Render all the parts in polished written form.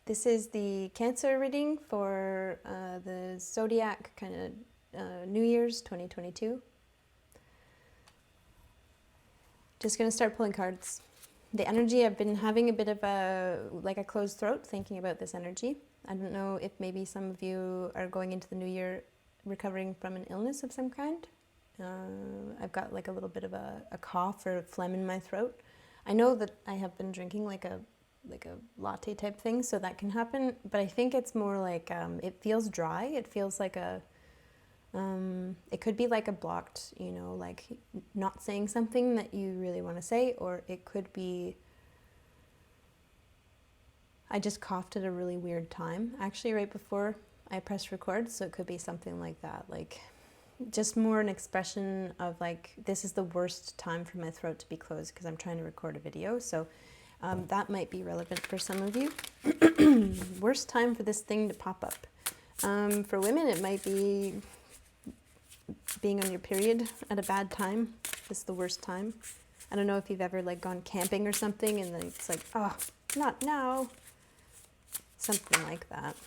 This is the Cancer reading for the Zodiac kind of New Year's 2022. Just going to start pulling cards. The energy, I've been having a bit of a closed throat thinking about this energy. I don't know if maybe some of you are going into the new year recovering from an illness of some kind. I've got like a little bit of a cough or phlegm in my throat. I know that I have been drinking like a latte type thing, so that can happen, but I think it's more like it feels dry. It feels like it could be like a blocked, like not saying something that you really want to say, or it could be I just coughed at a really weird time, actually right before I pressed record, so it could be something like that, like just more an expression of like, this is the worst time for my throat to be closed because I'm trying to record a video, so that might be relevant for some of you. Worst time for this thing to pop up. For women, it might be being on your period at a bad time. This is the worst time. I don't know if you've ever like gone camping or something and then it's like, oh, not now. Something like that.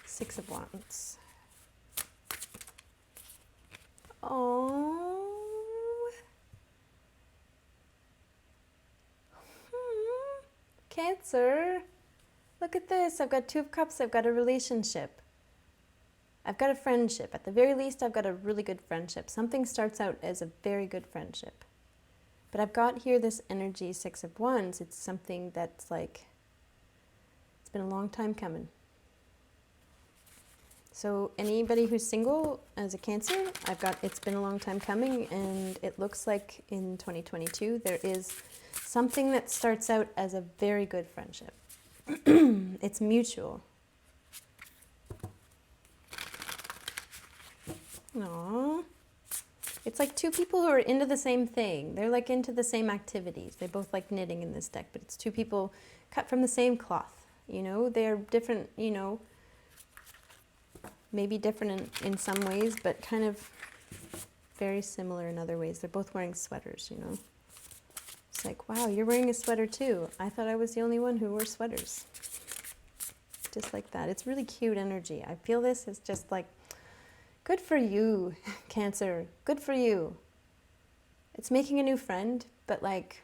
Six of Wands. Oh. Cancer. Look at this. I've got Two of Cups. I've got a relationship. I've got a friendship. At the very least, I've got a really good friendship. Something starts out as a very good friendship. But I've got here this energy, Six of Wands. It's something that's like, it's been a long time coming. So anybody who's single as a Cancer, I've got it's been a long time coming, and it looks like in 2022 there is something that starts out as a very good friendship. It's mutual. Aww. It's like two people who are into the same thing. They're like into the same activities. They both like knitting in this deck, but it's two people cut from the same cloth. They're different, maybe different in some ways, but kind of very similar in other ways. They're both wearing sweaters, It's like, wow, you're wearing a sweater too. I thought I was the only one who wore sweaters. Just like that. It's really cute energy. I feel this is just like, good for you, Cancer. Good for you. It's making a new friend, but like,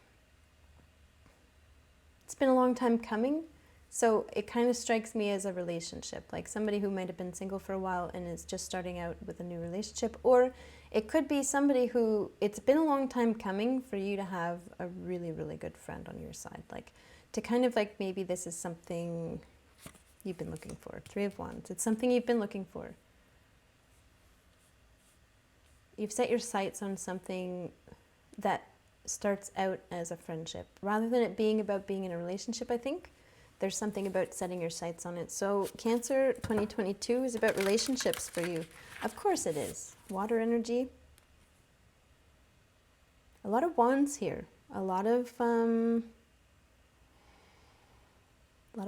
it's been a long time coming. So it kind of strikes me as a relationship, like somebody who might have been single for a while and is just starting out with a new relationship. Or it could be somebody who, it's been a long time coming for you to have a really, really good friend on your side. Like to kind of like, maybe this is something you've been looking for. Three of Wands. It's something you've been looking for. You've set your sights on something that starts out as a friendship. Rather than it being about being in a relationship, I think. There's something about setting your sights on it. So Cancer 2022 is about relationships for you. Of course it is. Water energy. A lot of wands here. A lot of fire. A lot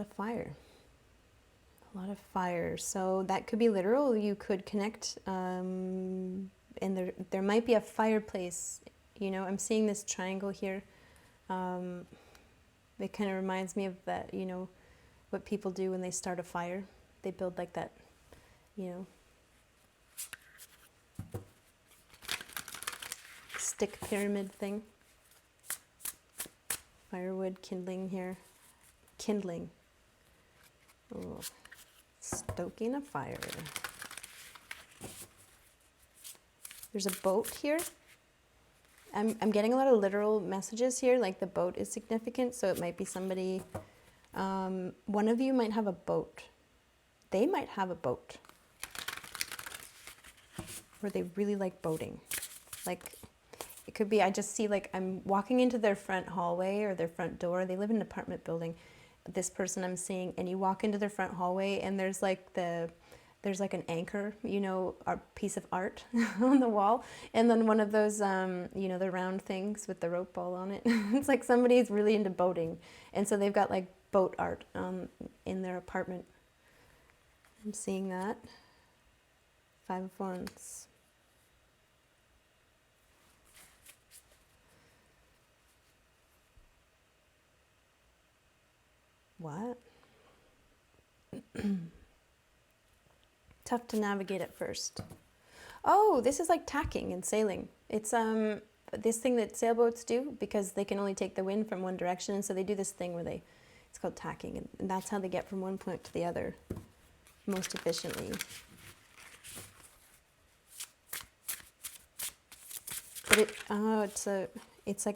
of fire. So that could be literal. You could connect, and there might be a fireplace. I'm seeing this triangle here. It kind of reminds me of that, what people do when they start a fire. They build like that, stick pyramid thing. Firewood, kindling here. Kindling. Oh, stoking a fire. There's a boat here. I'm getting a lot of literal messages here, like the boat is significant, so it might be somebody, one of you might have a boat. They might have a boat. Or they really like boating. Like, it could be, I just see like, I'm walking into their front hallway or their front door. They live in an apartment building. This person I'm seeing, and you walk into their front hallway and there's like an anchor, a piece of art on the wall. And then one of those, the round things with the rope all on it. It's like somebody's really into boating. And so they've got like boat art in their apartment. I'm seeing that. Five of Wands. What? Tough to navigate at first. Oh, this is like tacking and sailing. It's this thing that sailboats do because they can only take the wind from one direction, and so they do this thing where it's called tacking, and that's how they get from one point to the other most efficiently. But it's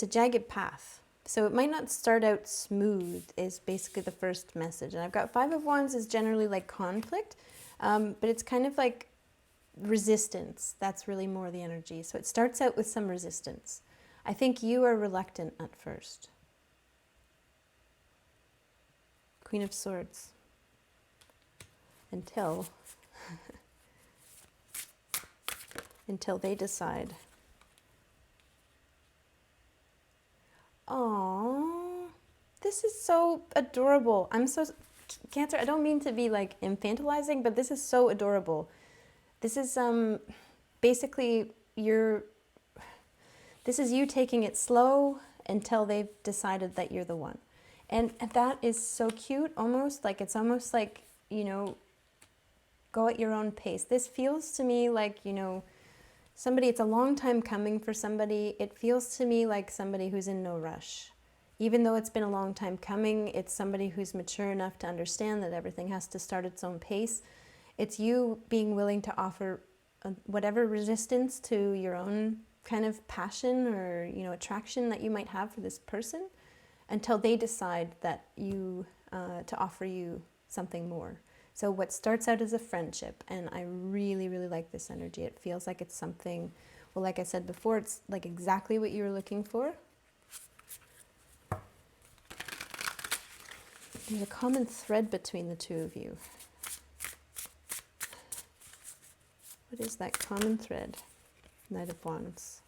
a jagged path. So it might not start out smooth is basically the first message. And I've got Five of Wands is generally like conflict, but it's kind of like resistance. That's really more the energy. So it starts out with some resistance. I think you are reluctant at first. Queen of Swords. Until they decide. Oh, this is so adorable. Cancer, I don't mean to be like infantilizing, but this is so adorable. This is basically this is you taking it slow until they've decided that you're the one. And that is so cute, it's almost like, go at your own pace. This feels to me like, it's a long time coming for somebody. It feels to me like somebody who's in no rush. Even though it's been a long time coming, it's somebody who's mature enough to understand that everything has to start its own pace. It's you being willing to offer whatever resistance to your own kind of passion or, attraction that you might have for this person until they decide that to offer you something more. So what starts out as a friendship, and I really, really like this energy. It feels like it's something, well, like I said before, it's like exactly what you were looking for. There's a common thread between the two of you. What is that common thread? Knight of Wands.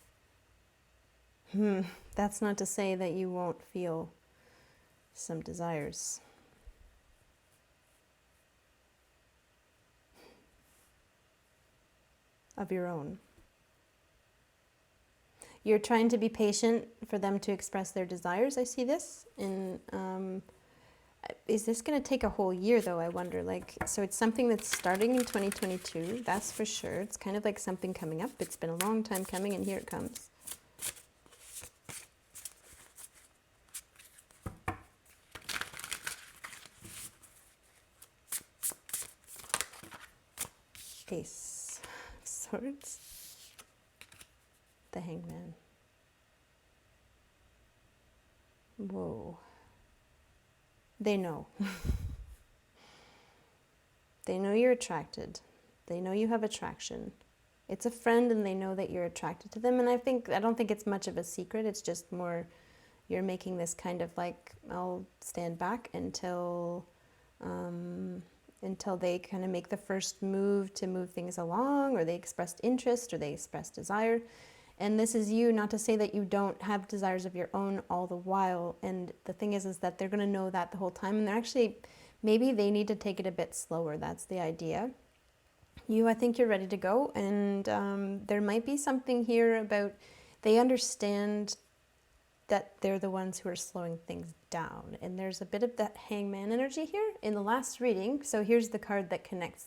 That's not to say that you won't feel some desires. Of your own. You're trying to be patient for them to express their desires. I see this. And is this going to take a whole year, though, I wonder? So it's something that's starting in 2022, that's for sure. It's kind of like something coming up. It's been a long time coming, and here it comes. Ace. Swords. The Hangman. Whoa. They know. They know you're attracted. They know you have attraction. It's a friend and they know that you're attracted to them. And I don't think it's much of a secret. It's just more you're making this kind of like, I'll stand back until they kind of make the first move to move things along, or they expressed interest, or they expressed desire. And this is you, not to say that you don't have desires of your own all the while. And the thing is that they're going to know that the whole time. And they're actually, maybe they need to take it a bit slower. That's the idea. I think you're ready to go. And there might be something here about, they understand that they're the ones who are slowing things down. And there's a bit of that Hangman energy here in the last reading. So here's the card that connects,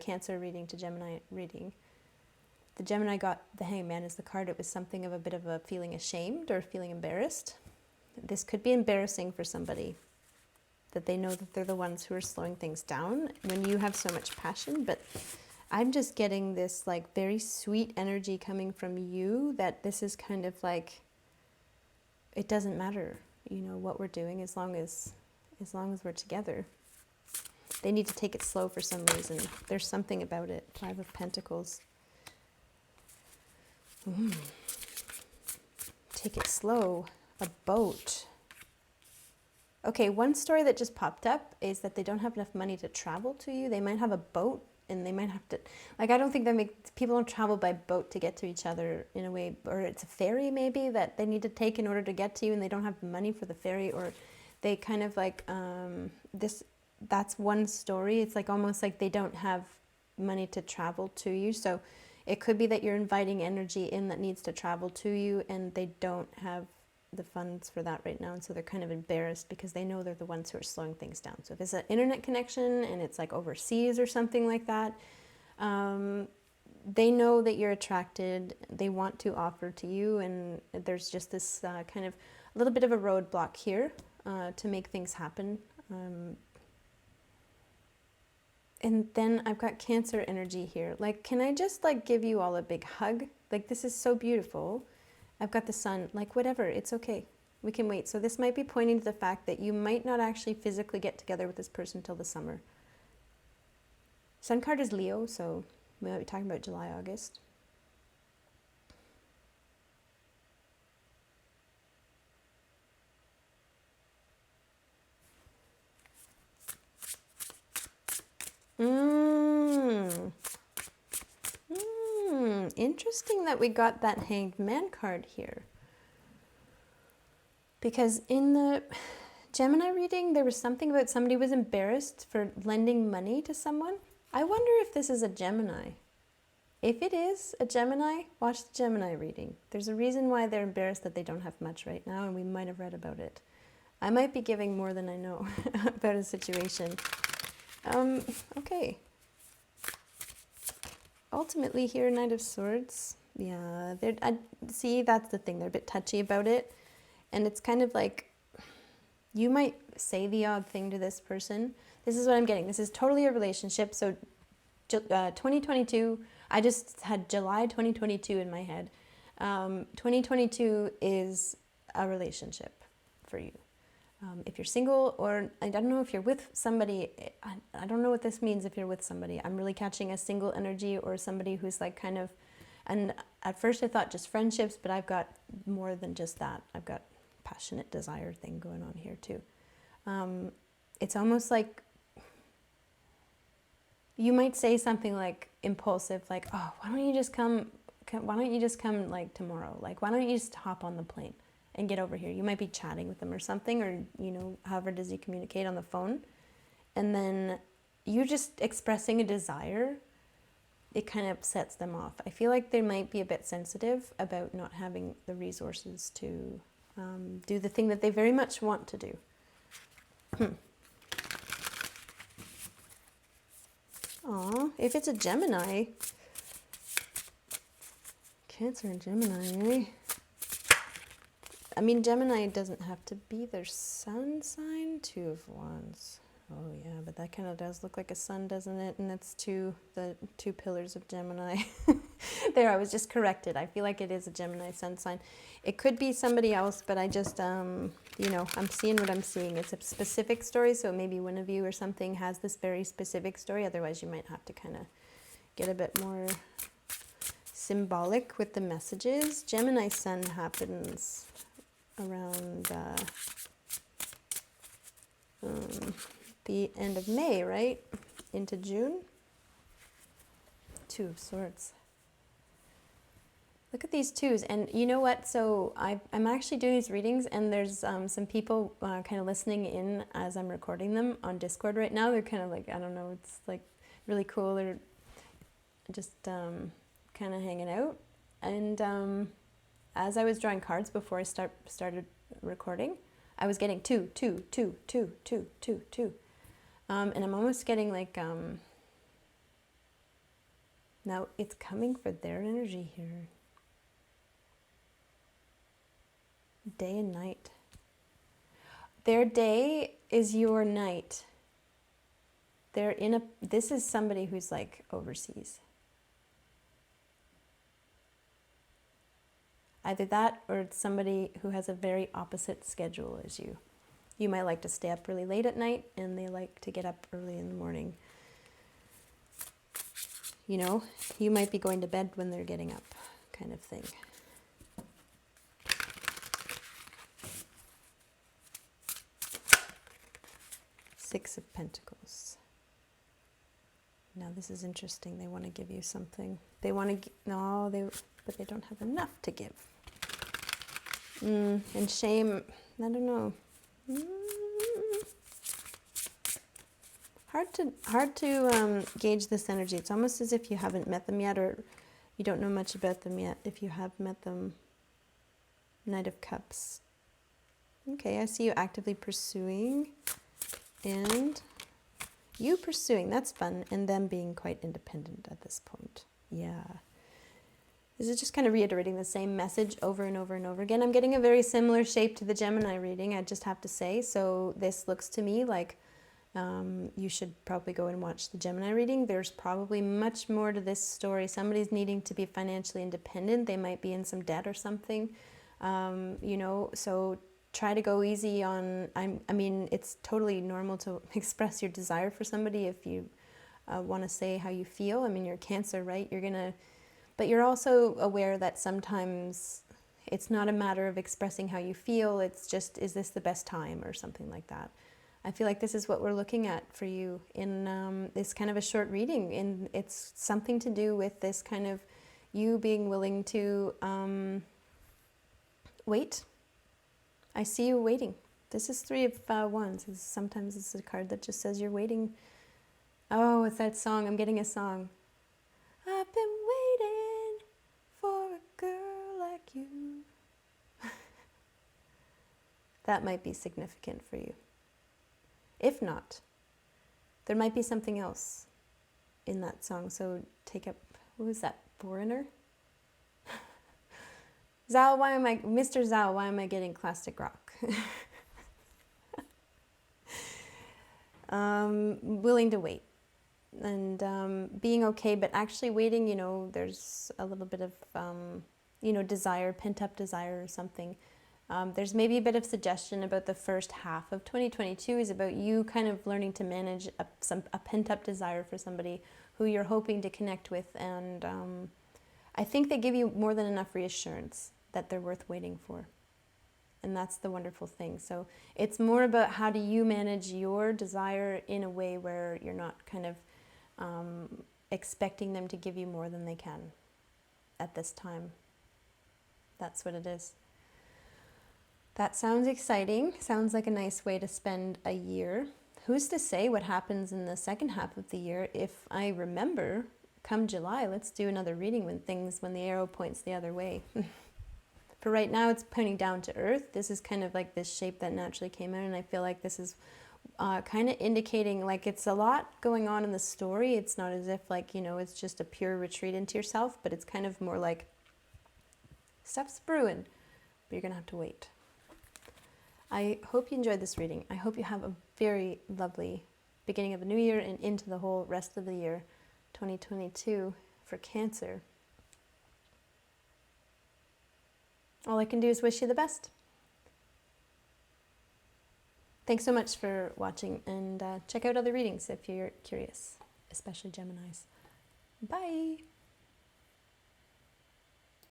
Cancer reading to Gemini reading. The Gemini got the Hangman as the card. It was something of a bit of a feeling ashamed or feeling embarrassed. This could be embarrassing for somebody, that they know that they're the ones who are slowing things down when you have so much passion. But I'm just getting this like very sweet energy coming from you, that this is kind of like, it doesn't matter, what we're doing as long as we're together. They need to take it slow for some reason. There's something about it. Five of Pentacles. Take it slow. A boat. Okay, one story that just popped up is that they don't have enough money to travel to you. They might have a boat, and they might have to, I don't think people don't travel by boat to get to each other in a way, or it's a ferry maybe that they need to take in order to get to you, and they don't have money for the ferry, or they kind of like, that's one story. It's like almost like they don't have money to travel to you. So it could be that you're inviting energy in that needs to travel to you, and they don't have the funds for that right now, and so they're kind of embarrassed because they know they're the ones who are slowing things down. So if it's an internet connection and it's like overseas or something like that, they know that you're attracted, they want to offer to you, and there's just this kind of a little bit of a roadblock here to make things happen. And then I've got Cancer energy here. Like, can I just like give you all a big hug? Like, this is so beautiful. I've got the Sun, like whatever, it's okay. We can wait. So this might be pointing to the fact that you might not actually physically get together with this person till the summer. Sun card is Leo, so we might be talking about July, August. Interesting that we got that Hanged Man card here. Because in the Gemini reading, there was something about somebody was embarrassed for lending money to someone. I wonder if this is a Gemini. If it is a Gemini, watch the Gemini reading. There's a reason why they're embarrassed that they don't have much right now, and we might have read about it. I might be giving more than I know about a situation. Okay. Ultimately here, Knight of Swords. Yeah, see, that's the thing. They're a bit touchy about it. And it's kind of like, you might say the odd thing to this person. This is what I'm getting. This is totally a relationship. So 2022, I just had July 2022 in my head. 2022 is a relationship for you. If you're single, or I don't know if you're with somebody, I don't know what this means if you're with somebody. I'm really catching a single energy or somebody who's like kind of, and at first I thought just friendships, but I've got more than just that. I've got passionate desire thing going on here too. It's almost like you might say something like impulsive, like, oh, why don't you just come like tomorrow? Like, why don't you just hop on the plane and get over here? You might be chatting with them or something, or, you know, however does you communicate on the phone. And then you just expressing a desire, it kind of sets them off. I feel like they might be a bit sensitive about not having the resources to do the thing that they very much want to do. Aw, if it's a Gemini, Cancer and Gemini, eh? I mean, Gemini doesn't have to be their sun sign. 2 of Wands. Oh yeah, but that kind of does look like a sun, doesn't it? And it's the two pillars of Gemini. There, I was just corrected. I feel like it is a Gemini sun sign. It could be somebody else, but I just, you know, I'm seeing what I'm seeing. It's a specific story, so maybe one of you or something has this very specific story. Otherwise, you might have to kind of get a bit more symbolic with the messages. Gemini sun happens around the end of May, right? Into June. 2 of Swords. Look at these twos. And you know what? So I'm actually doing these readings, and there's some people kind of listening in as I'm recording them on Discord right now. They're kind of like, I don't know, it's like really cool. They're just kind of hanging out. And as I was drawing cards before I started recording, I was getting 2, 2, 2, 2, 2, 2, 2. And I'm almost getting like, now it's coming for their energy here. Day and night. Their day is your night. This is somebody who's like overseas. Either that, or it's somebody who has a very opposite schedule as you. You might like to stay up really late at night, and they like to get up early in the morning. You know, you might be going to bed when they're getting up, kind of thing. Six of Pentacles. Now this is interesting. They want to give you something. They want to, but they don't have enough to give. And shame, I don't know. Hard to gauge this energy. It's almost as if you haven't met them yet, or you don't know much about them yet. If you have met them, Knight of Cups. Okay, I see you actively pursuing, and you pursuing. That's fun, and them being quite independent at this point. Yeah. This is just kind of reiterating the same message over and over and over again. I'm getting a very similar shape to the Gemini reading, I just have to say. So this looks to me like you should probably go and watch the Gemini reading. There's probably much more to this story. Somebody's needing to be financially independent. They might be in some debt or something, you know, so try to go easy on, I mean, it's totally normal to express your desire for somebody if you want to say how you feel. I mean, you're Cancer, right? But you're also aware that sometimes it's not a matter of expressing how you feel. It's just, is this the best time or something like that? I feel like this is what we're looking at for you in this kind of a short reading. And it's something to do with this kind of you being willing to wait. I see you waiting. This is Three of Wands. Sometimes it's a card that just says you're waiting. Oh, it's that song. I'm getting a song. I've been waiting for a girl like you. That might be significant for you. If not, there might be something else in that song. So take up, what was that, Foreigner? Zao, Mr. Zao, why am I getting classic rock? Willing to wait and being okay, but actually waiting, you know, there's a little bit of, you know, desire, pent-up desire or something. There's maybe a bit of suggestion about the first half of 2022 is about you kind of learning to manage a pent-up desire for somebody who you're hoping to connect with. And I think they give you more than enough reassurance that they're worth waiting for. And that's the wonderful thing. So it's more about how do you manage your desire in a way where you're not kind of expecting them to give you more than they can at this time. That's what it is. That sounds exciting. Sounds like a nice way to spend a year. Who's to say what happens in the second half of the year? If I remember, come July, let's do another reading when the arrow points the other way. For right now, it's pointing down to earth. This is kind of like this shape that naturally came out, and I feel like this is kind of indicating like it's a lot going on in the story. It's not as if like, you know, it's just a pure retreat into yourself, but it's kind of more like stuff's brewing, but you're going to have to wait. I hope you enjoyed this reading. I hope you have a very lovely beginning of a new year and into the whole rest of the year, 2022, for Cancer. All I can do is wish you the best. Thanks so much for watching, and check out other readings if you're curious, especially Geminis. Bye!